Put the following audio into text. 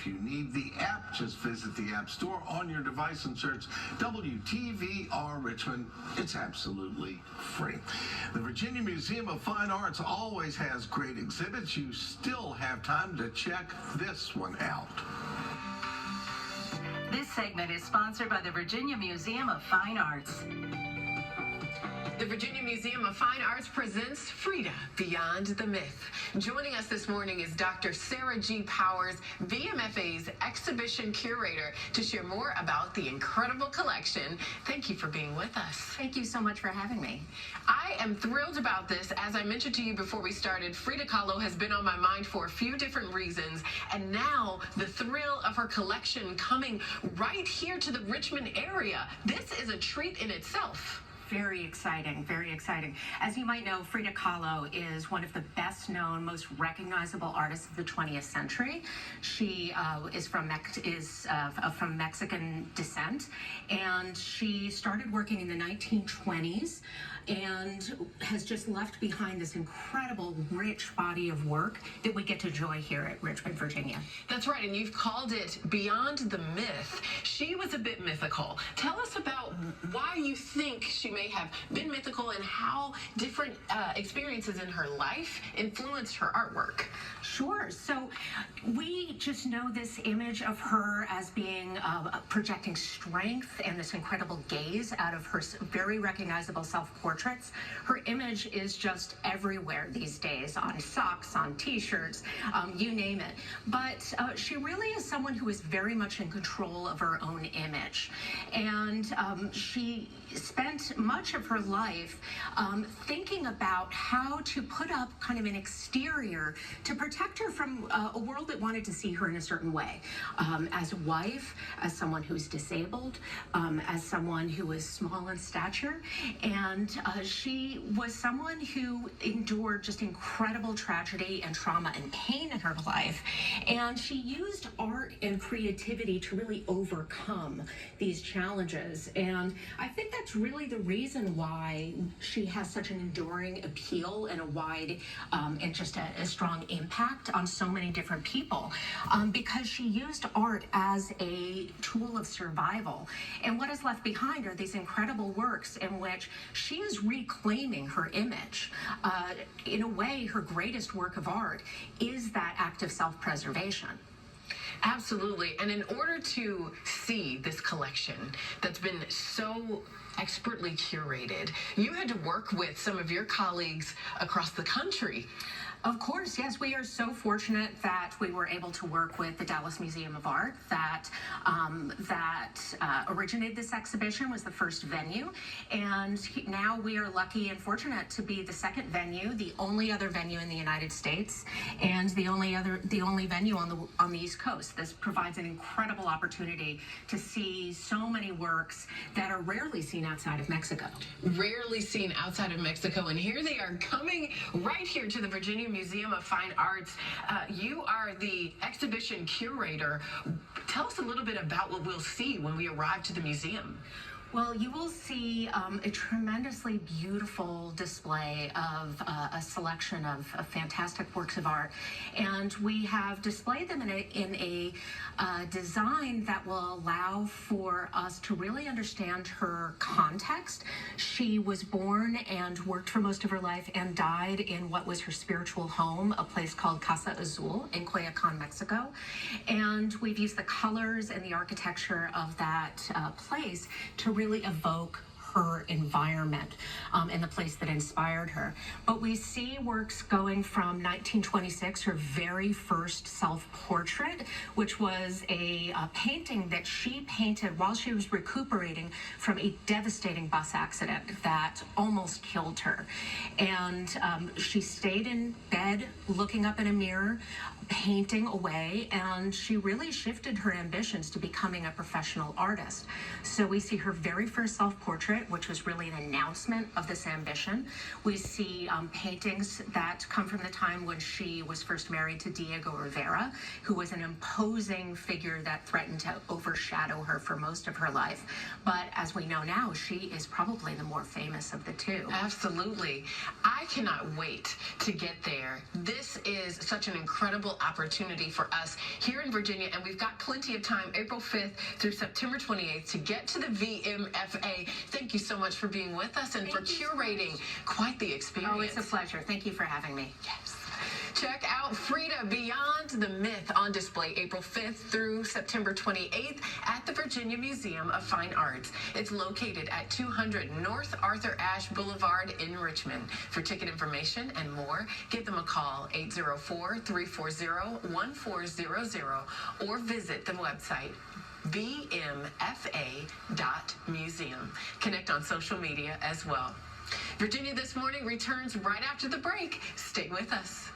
If you need the app, just visit the App Store on your device and search WTVR Richmond. It's absolutely free. The Virginia Museum of Fine Arts always has great exhibits. You still have time to check this one out. This segment is sponsored by the Virginia Museum of Fine Arts. The Virginia Museum of Fine Arts presents Frida, Beyond the Myth. Joining us this morning is Dr. Sarah G. Powers, VMFA's exhibition curator, to share more about the incredible collection. Thank you for being with us. Thank you so much for having me. I am thrilled about this. As I mentioned to you before we started, Frida Kahlo has been on my mind for a few different reasons, and now the thrill of her collection coming right here to the Richmond area. This is a treat in itself. Very exciting, very exciting. As you might know, Frida Kahlo is one of the best known, most recognizable artists of the 20th century. She is from Mexican descent, and she started working in the 1920s and has just left behind this incredible, rich body of work that we get to enjoy here at Richmond, Virginia. That's right, and you've called it Beyond the Myth. She was a bit mythical. Tell us about why you think she may have been mythical and how different experiences in her life influenced her artwork. Sure. So we just know this image of her as being projecting strength and this incredible gaze out of her very recognizable self-portraits. Her image is just everywhere these days, on socks, on t-shirts, you name it. But she really is someone who is very much in control of her own image. And she spent much of her life thinking about how to put up kind of an exterior to protect her from a world that wanted to see her in a certain way. As a wife, as someone who's disabled, as someone who is small in stature, and she was someone who endured just incredible tragedy and trauma and pain in her life, and she used art and creativity to really overcome these challenges. And I think that's really the reason why she has such an enduring appeal and a wide and just a strong impact on so many different people, because she used art as a tool of survival. And what is left behind are these incredible works in which she is reclaiming her image. In a way, her greatest work of art is that act of self-preservation. Absolutely. And in order to see this collection that's been so expertly curated, you had to work with some of your colleagues across the country. Of course, yes. We are so fortunate that we were able to work with the Dallas Museum of Art that originated this exhibition, was the first venue. And now we are lucky and fortunate to be the second venue, the only other venue in the United States, and the only venue on the East Coast. This provides an incredible opportunity to see so many works that are rarely seen outside of Mexico. Rarely seen outside of Mexico, and here they are coming right here to the Virginia Museum of Fine Arts. You are the exhibition curator. Tell us a little bit about what we'll see when we arrive to the museum. Well, you will see a tremendously beautiful display of a selection of fantastic works of art, and we have displayed them in a design that will allow for us to really understand her context. She was born and worked for most of her life and died in what was her spiritual home, a place called Casa Azul in Coyoacan, Mexico. And we've used the colors and the architecture of that place to really evoke her environment and the place that inspired her. But we see works going from 1926, her very first self-portrait, which was a painting that she painted while she was recuperating from a devastating bus accident that almost killed her. And she stayed in bed looking up in a mirror, painting away, and she really shifted her ambitions to becoming a professional artist. So we see her very first self-portrait, which was really an announcement of this ambition. We see paintings that come from the time when she was first married to Diego Rivera, who was an imposing figure that threatened to overshadow her for most of her life. But as we know now, she is probably the more famous of the two. Absolutely. I cannot wait to get there. This is such an incredible opportunity for us here in Virginia, and we've got plenty of time, April 5th through September 28th, to get to the VMFA. Thank you so much for being with us and for curating quite the experience. Oh, it's a pleasure. Thank you for having me. Yes. Check out Frida Beyond the Myth on display April 5th through September 28th at the Virginia Museum of Fine Arts. It's located at 200 North Arthur Ashe Boulevard in Richmond. For ticket information and more, give them a call, 804-340-1400, or visit the website vmfa.museum. Connect on social media as well. Virginia This Morning returns right after the break. Stay with us.